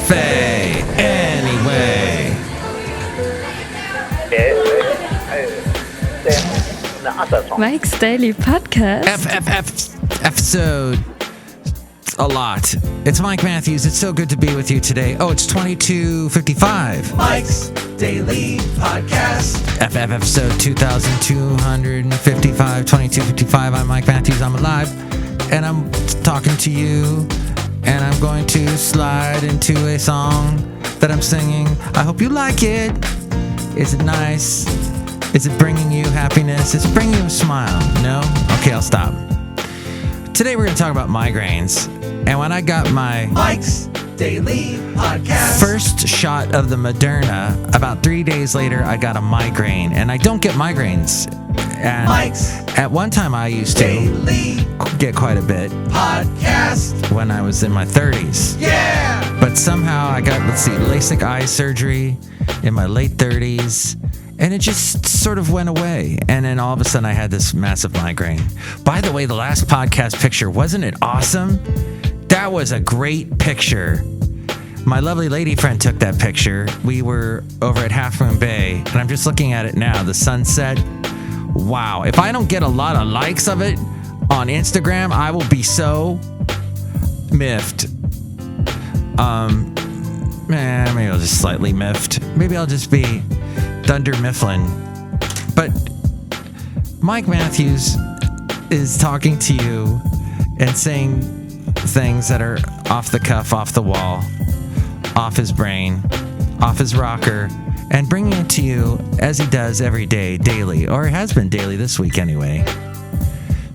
Cafe. Anyway. Mike's Daily Podcast. Episode a lot. It's Mike Matthews. It's so good to be with you today. Oh, it's 2255. Mike's Daily Podcast. Episode 2255, 2255. I'm Mike Matthews. I'm alive. And I'm talking to you. And I'm going to slide into a song that I'm singing. I hope you like it. Is it nice? Is it bringing you happiness? Is it bringing you a smile? No? Okay, I'll stop. Today we're going to talk about migraines. And when I got my Mike's Daily Podcast first shot of the Moderna, about 3 days later I got a migraine. And I don't get migraines. And Mike's at one time I used to Daily get quite a bit Podcast. when I was in my 30s. Yeah! But somehow I got, LASIK eye surgery in my late 30s. And it just sort of went away. And then all of a sudden I had this massive migraine. By the way, the last podcast picture, wasn't it awesome? That was a great picture. My lovely lady friend took that picture. We were over at Half Moon Bay, and I'm just looking at it now, the sunset. Wow. If I don't get a lot of likes of it on Instagram, I will be so miffed. Maybe I'll just slightly miffed. Maybe I'll just be Thunder Mifflin. But Mike Matthews is talking to you and saying things that are off the cuff, off the wall, off his brain, off his rocker, and bringing it to you as he does every day, daily, or it has been daily this week anyway.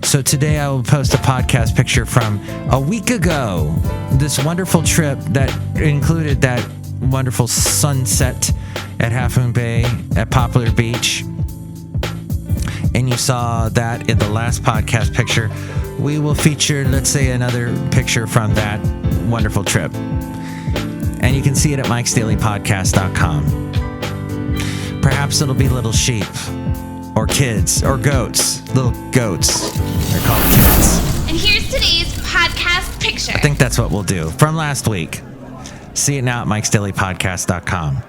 So today I will post a podcast picture from a week ago. This wonderful trip that included that wonderful sunset at Half Moon Bay at Poplar Beach. And you saw that in the last podcast picture. We will feature, let's say, another picture from that wonderful trip. And you can see it at mikesdailypodcast.com. Perhaps it'll be little sheep or kids or goats. Little goats. They're called kids. And here's today's podcast picture. I think that's what we'll do from last week. See it now at mikesdailypodcast.com.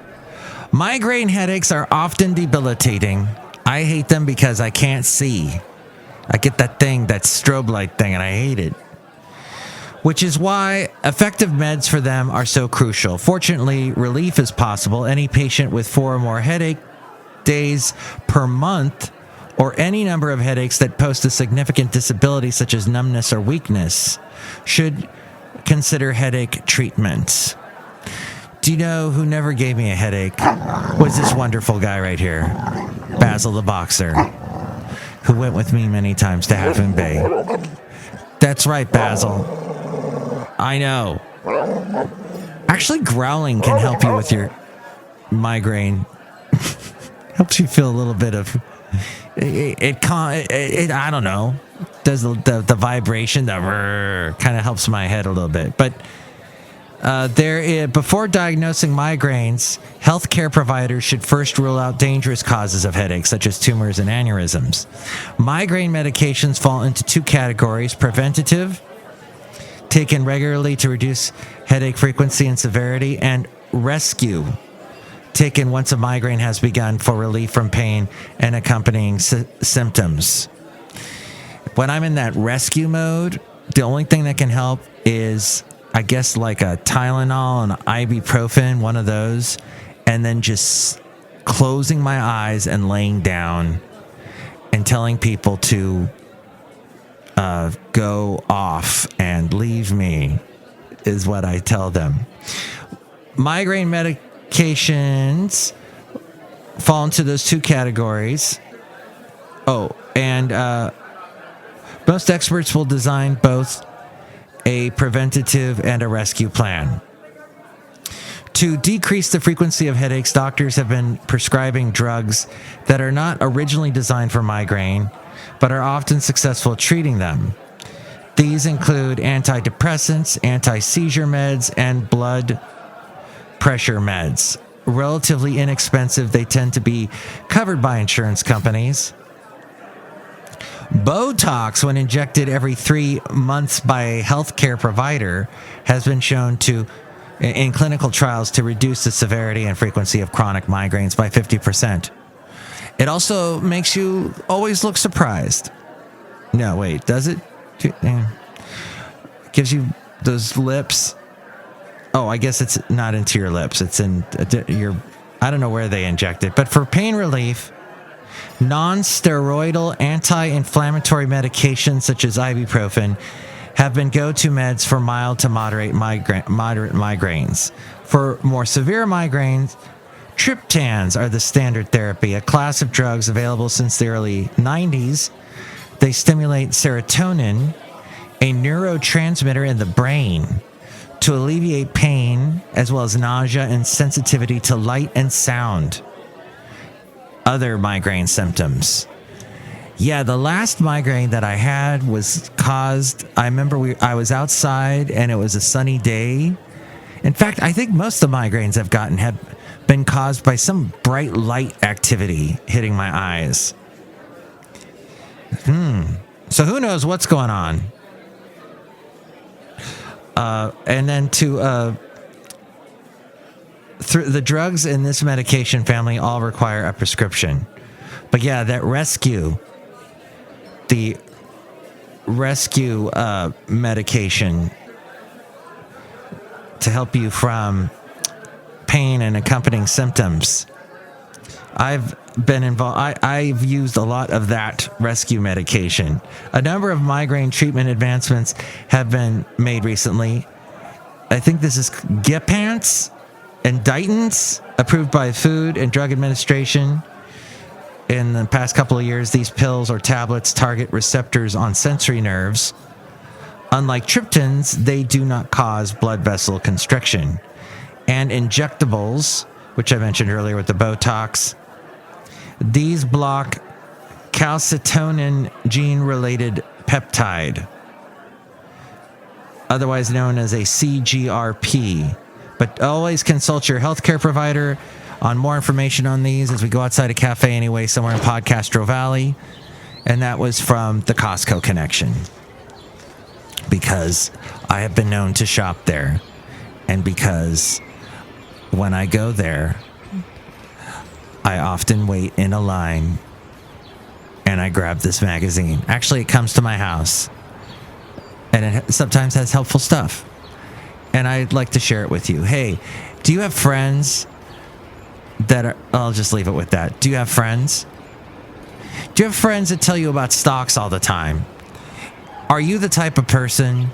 Migraine headaches are often debilitating. I hate them because I can't see. I get that thing, that strobe light thing, and I hate it. Which is why effective meds for them are so crucial. Fortunately, relief is possible. Any patient with 4 or more headache days per month, or any number of headaches that pose a significant disability such as numbness or weakness, should consider headache treatments. Do you know who never gave me a headache? Was this wonderful guy right here, Basil the Boxer, who went with me many times to Half Moon Bay. That's right, Basil. I know. Actually, growling can help you with your migraine. Helps you feel a little bit of it. I don't know. Does the vibration, kind of helps my head a little bit. But before diagnosing migraines, healthcare providers should first rule out dangerous causes of headaches, such as tumors and aneurysms. Migraine medications fall into 2 categories: preventative, taken regularly to reduce headache frequency and severity, and rescue, taken once a migraine has begun for relief from pain and accompanying symptoms. When I'm in that rescue mode, the only thing that can help is, I guess, like a Tylenol and ibuprofen, one of those, and then just closing my eyes and laying down and telling people to go off and leave me is what I tell them. Migraine medications fall into those 2 categories. Oh, and most experts will design both a preventative and a rescue plan. To decrease the frequency of headaches, doctors have been prescribing drugs that are not originally designed for migraine, but are often successful at treating them. These include antidepressants, anti-seizure meds, and blood pressure meds. Relatively inexpensive, they tend to be covered by insurance companies. Botox, when injected every 3 months by a healthcare provider, has been shown to in clinical trials to reduce the severity and frequency of chronic migraines by 50%. It also makes you always look surprised. No, wait, does it? Gives you those lips. Oh, I guess it's not into your lips. It's in your, I don't know where they inject it. But for pain relief, non-steroidal anti-inflammatory medications such as ibuprofen have been go-to meds for mild to moderate migraines. For more severe migraines, triptans are the standard therapy, a class of drugs available since the early 90s. They stimulate serotonin, a neurotransmitter in the brain, to alleviate pain as well as nausea and sensitivity to light and sound. Other migraine symptoms. Yeah, the last migraine that I had was caused, I remember I was outside and it was a sunny day. In fact, I think most of the migraines I've gotten have been caused by some bright light activity hitting my eyes. So who knows what's going on? And then the drugs in this medication family all require a prescription. But yeah, that rescue medication to help you from pain and accompanying symptoms. I've been involved. I've used a lot of that rescue medication. A number of migraine treatment advancements have been made recently. I think this is Gepants and Dietins, approved by Food and Drug Administration. In the past couple of years, these pills or tablets target receptors on sensory nerves. Unlike triptans, they do not cause blood vessel constriction. And injectables, which I mentioned earlier with the Botox, these block calcitonin gene-related peptide, otherwise known as a CGRP. But always consult your healthcare provider on more information on these as we go outside a cafe anyway, somewhere in Podcastro Valley. And that was from the Costco connection, because I have been known to shop there, and because when I go there, I often wait in a line and I grab this magazine. Actually, it comes to my house, and it sometimes has helpful stuff, and I'd like to share it with you. Hey, do you have friends that are... I'll just leave it with that. Do you have friends? Do you have friends that tell you about stocks all the time? Are you the type of person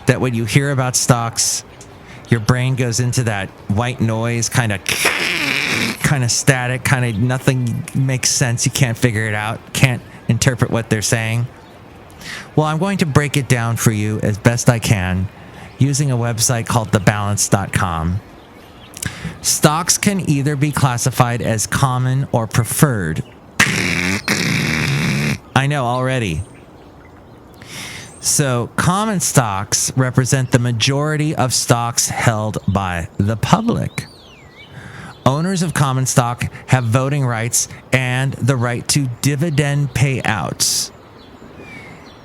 that when you hear about stocks, your brain goes into that white noise, kind of static, kind of nothing makes sense, you can't figure it out, can't interpret what they're saying? Well, I'm going to break it down for you as best I can using a website called thebalance.com. Stocks can either be classified as common or preferred. I know already. So, common stocks represent the majority of stocks held by the public. Owners of common stock have voting rights and the right to dividend payouts.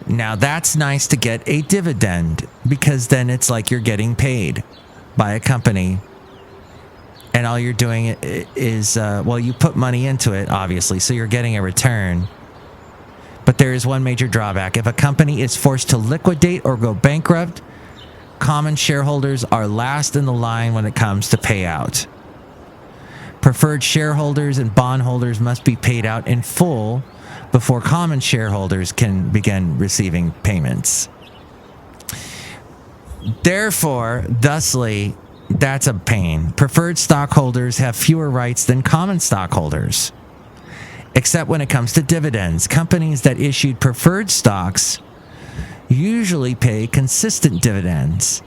Now, that's nice to get a dividend, because then it's like you're getting paid by a company, and all you're doing is, you put money into it, obviously, so you're getting a return. But there is one major drawback. If a company is forced to liquidate or go bankrupt, common shareholders are last in the line when it comes to payout. Preferred shareholders and bondholders must be paid out in full before common shareholders can begin receiving payments. Therefore, thusly, that's a pain. Preferred stockholders have fewer rights than common stockholders. Except when it comes to dividends. Companies that issued preferred stocks usually pay consistent dividends.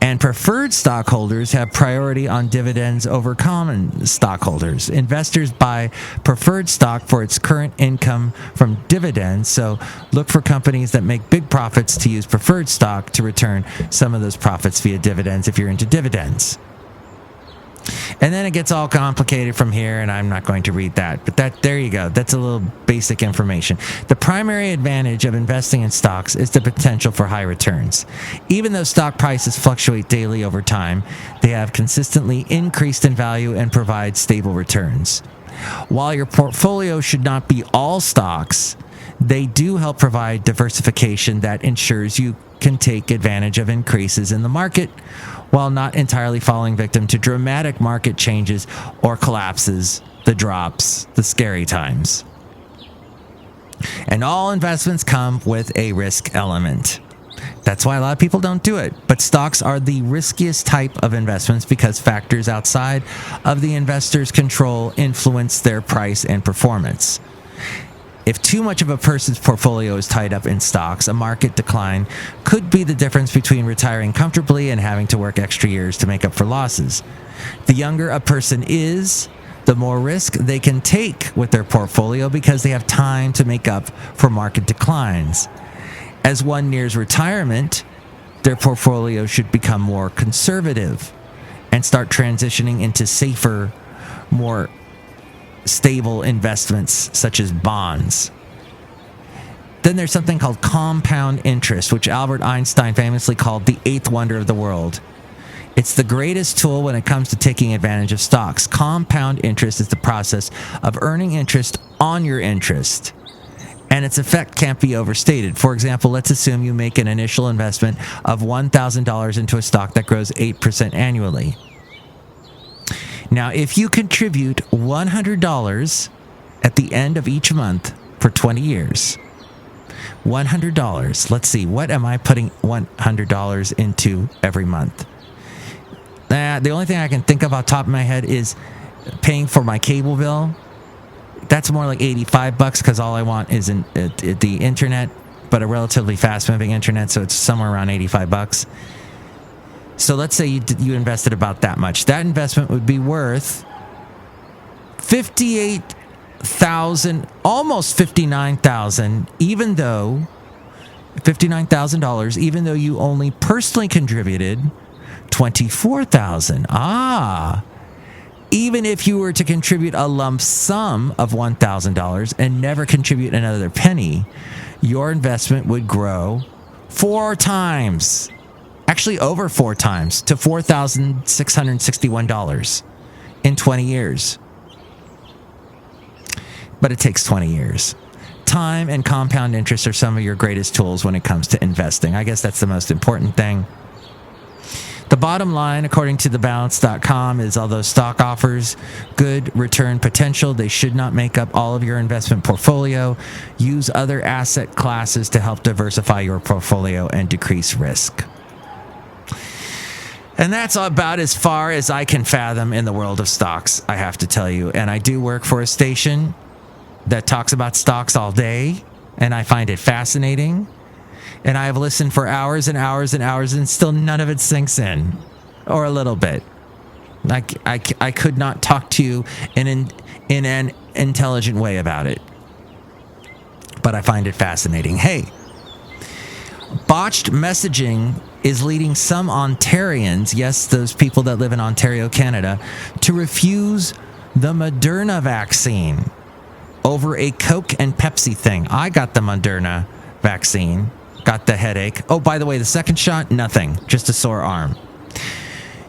And preferred stockholders have priority on dividends over common stockholders. Investors buy preferred stock for its current income from dividends, so look for companies that make big profits to use preferred stock to return some of those profits via dividends if you're into dividends. And then it gets all complicated from here, and I'm not going to read that. But there you go. That's a little basic information. The primary advantage of investing in stocks is the potential for high returns. Even though stock prices fluctuate daily over time, they have consistently increased in value and provide stable returns. While your portfolio should not be all stocks, they do help provide diversification that ensures you can take advantage of increases in the market while not entirely falling victim to dramatic market changes or collapses, the drops, the scary times. And all investments come with a risk element. That's why a lot of people don't do it. But stocks are the riskiest type of investments because factors outside of the investor's control influence their price and performance. If too much of a person's portfolio is tied up in stocks, a market decline could be the difference between retiring comfortably and having to work extra years to make up for losses. The younger a person is, the more risk they can take with their portfolio because they have time to make up for market declines. As one nears retirement, their portfolio should become more conservative and start transitioning into safer, more stable investments such as bonds. Then there's something called compound interest, which Albert Einstein famously called the eighth wonder of the world. It's the greatest tool when it comes to taking advantage of stocks. Compound interest is the process of earning interest on your interest, and its effect can't be overstated. For example, let's assume you make an initial investment of $1,000 into a stock that grows 8% annually. Now, if you contribute $100 at the end of each month for 20 years, $100, let's see, what am I putting $100 into every month? The only thing I can think of off the top of my head is paying for my cable bill. That's more like $85 because all I want is the internet, but a relatively fast-moving internet, so it's somewhere around $85. So let's say you invested about that much. That investment would be worth $58,000, almost $59,000, even though $59,000, even though you only personally contributed $24,000. Even if you were to contribute a lump sum of $1,000 and never contribute another penny, your investment would grow 4 times. Actually, over 4 times to $4,661 in 20 years. But it takes 20 years. Time and compound interest are some of your greatest tools when it comes to investing. I guess that's the most important thing. The bottom line, according to thebalance.com, is although stock offers good return potential, they should not make up all of your investment portfolio. Use other asset classes to help diversify your portfolio and decrease risk. And that's about as far as I can fathom in the world of stocks, I have to tell you. And I do work for a station that talks about stocks all day, and I find it fascinating. And I have listened for hours and hours and hours, and still none of it sinks in, or a little bit. I could not talk to you in an intelligent way about it, but I find it fascinating. Hey, botched messaging is leading some Ontarians, yes, those people that live in Ontario, Canada, to refuse the Moderna vaccine over a Coke and Pepsi thing. I got the Moderna vaccine. Got the headache. Oh, by the way, the second shot, nothing. Just a sore arm.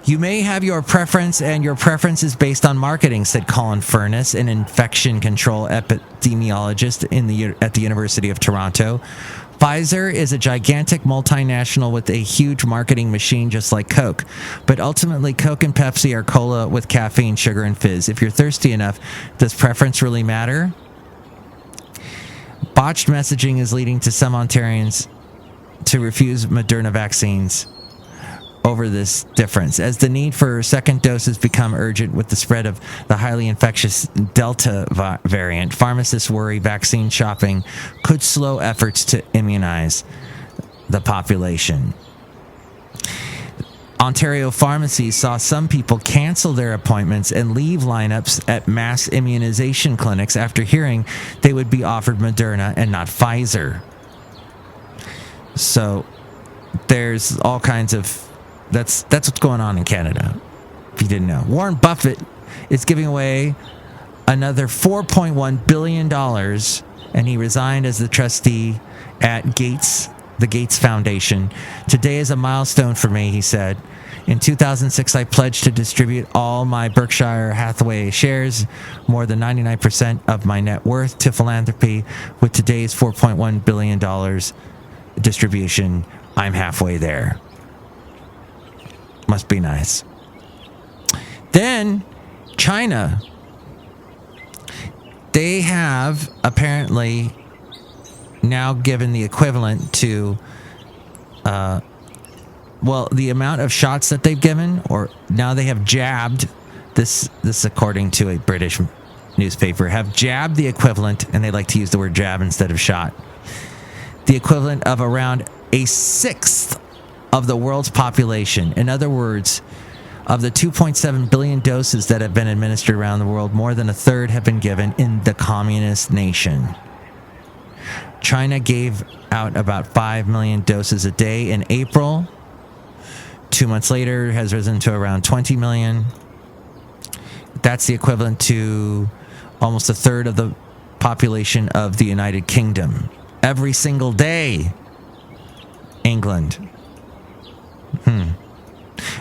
You may have your preference, and your preference is based on marketing, said Colin Furness, an infection control epidemiologist at the University of Toronto. Pfizer is a gigantic multinational with a huge marketing machine just like Coke. But ultimately, Coke and Pepsi are cola with caffeine, sugar, and fizz. If you're thirsty enough, does preference really matter? Botched messaging is leading to some Ontarians to refuse Moderna vaccines over this difference. As the need for second doses become urgent with the spread of the highly infectious Delta variant, pharmacists worry vaccine shopping could slow efforts to immunize the population. Ontario pharmacies saw some people cancel their appointments and leave lineups at mass immunization clinics after hearing they would be offered Moderna and not Pfizer. So there's all kinds of that's what's going on in Canada. If you didn't know, Warren Buffett is giving away another $4.1 billion, and he resigned as the trustee at the Gates Foundation. Today is a milestone for me, he said. In 2006, I pledged to distribute all my Berkshire Hathaway shares, more than 99% of my net worth, to philanthropy. With today's $4.1 billion distribution, I'm halfway there. Must be nice. Then, China. They have apparently now given the equivalent to, the amount of shots that they've given, or now they have jabbed, this according to a British newspaper, have jabbed the equivalent, and they like to use the word jab instead of shot, the equivalent of around a sixth of the world's population. In other words, of the 2.7 billion doses that have been administered around the world, more than a third have been given in the communist nation. China gave out about 5 million doses a day in April. 2 months later, it has risen to around 20 million. That's the equivalent to almost a third of the population of the United Kingdom. Every single day. England.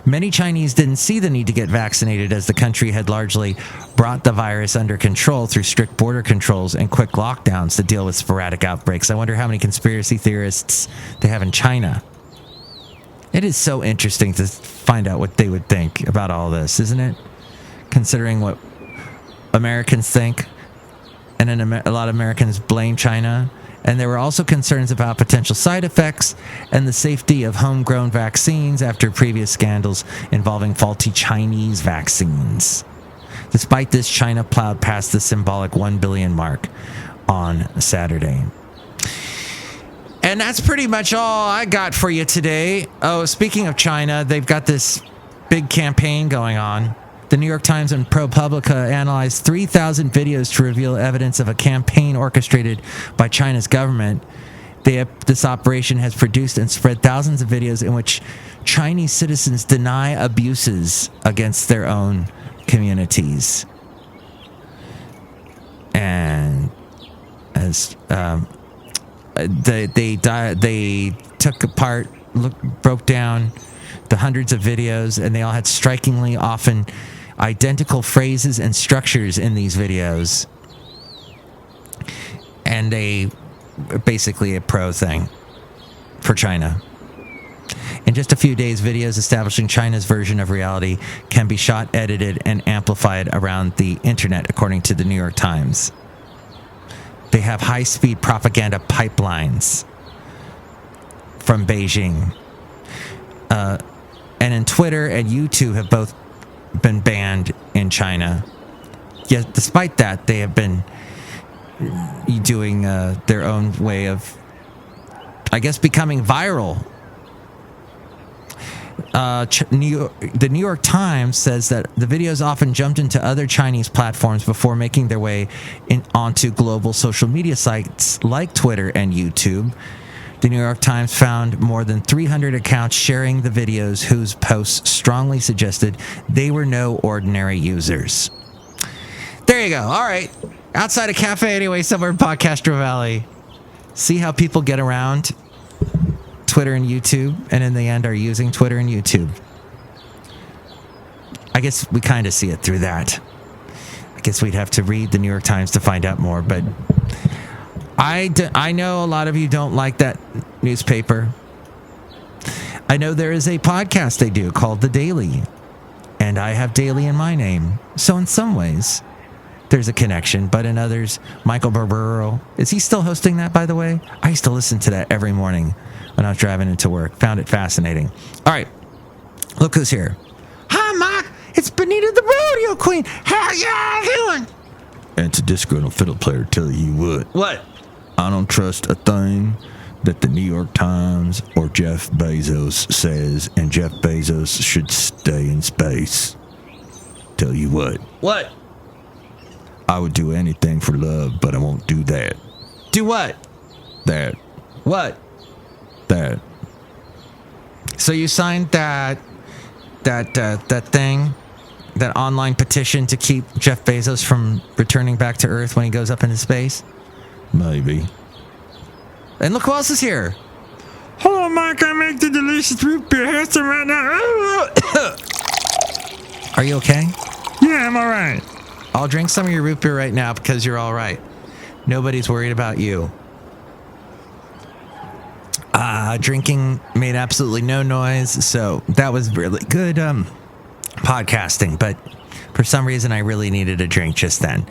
Many Chinese didn't see the need to get vaccinated, as the country had largely brought the virus under control through strict border controls and quick lockdowns to deal with sporadic outbreaks. I wonder how many conspiracy theorists they have in China. It is so interesting to find out what they would think about all this, isn't it? Considering what Americans think, and then a lot of Americans blame China. And there were also concerns about potential side effects and the safety of homegrown vaccines after previous scandals involving faulty Chinese vaccines. Despite this, China plowed past the symbolic 1 billion mark on Saturday. And that's pretty much all I got for you today. Oh, speaking of China, they've got this big campaign going on. The New York Times and ProPublica analyzed 3,000 videos to reveal evidence of a campaign orchestrated by China's government. This operation has produced and spread thousands of videos in which Chinese citizens deny abuses against their own communities. And as they took apart, broke down the hundreds of videos, and they all had strikingly often identical phrases and structures in these videos. And basically a pro thing for China. In just a few days, videos establishing China's version of reality can be shot, edited, and amplified around the internet, according to the New York Times. They have high-speed propaganda pipelines from Beijing. And in Twitter and YouTube have both been banned in China. Yet, despite that, they have been doing their own way of, I guess, becoming viral. The New York Times says that the videos often jumped into other Chinese platforms before making their way onto global social media sites like Twitter and YouTube. The New York Times found more than 300 accounts sharing the videos whose posts strongly suggested they were no ordinary users. There you go. All right. Outside a cafe anyway, somewhere in Podcastro Valley. See how people get around Twitter and YouTube, and in the end are using Twitter and YouTube. I guess we kind of see it through that. I guess we'd have to read the New York Times to find out more, but I know a lot of you don't like that newspaper. I know there is a podcast they do called The Daily, and I have Daily in my name. So in some ways, there's a connection, but in others, Michael Barbaro, is he still hosting that, by the way? I used to listen to that every morning when I was driving into work. Found it fascinating. All right, look who's here. Hi, Mike. It's Benita the Rodeo Queen. How y'all doing? And it's a disgruntled fiddle player tell you what. What? I don't trust a thing that the New York Times or Jeff Bezos says, and Jeff Bezos should stay in space. Tell you what. What? I would do anything for love, but I won't do that. Do what? That. What? That. So you signed that thing that online petition to keep Jeff Bezos from returning back to Earth when he goes up into space? Maybe. And look who else is here. Hello, Mike. I make the delicious root beer Hester right now. Are you okay? Yeah, I'm all right. I'll drink some of your root beer right now because you're all right. Nobody's worried about you. Drinking made absolutely no noise, so that was really good podcasting, but for some reason I really needed a drink just then.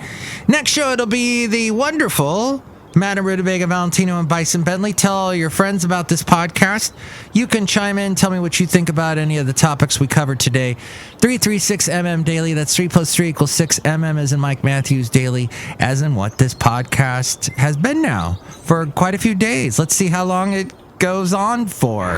Next show, it'll be the wonderful Madame Rootabega, Valentino, and Bison Bentley. Tell all your friends about this podcast. You can chime in, tell me what you think about any of the topics we covered today. 336mm daily, that's 3 plus 3 equals 6. As in Mike Matthews daily, as in what this podcast has been now for quite a few days. Let's see how long it goes on for.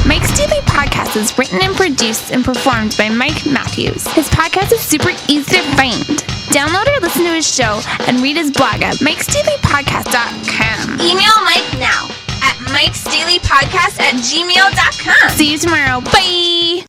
Mike's Daily Podcast is written and produced and performed by Mike Matthews. His podcast is super easy to find. Download or listen to his show and read his blog at mikesdailypodcast.com. Email Mike now at mikesdailypodcast@gmail.com. See you tomorrow. Bye!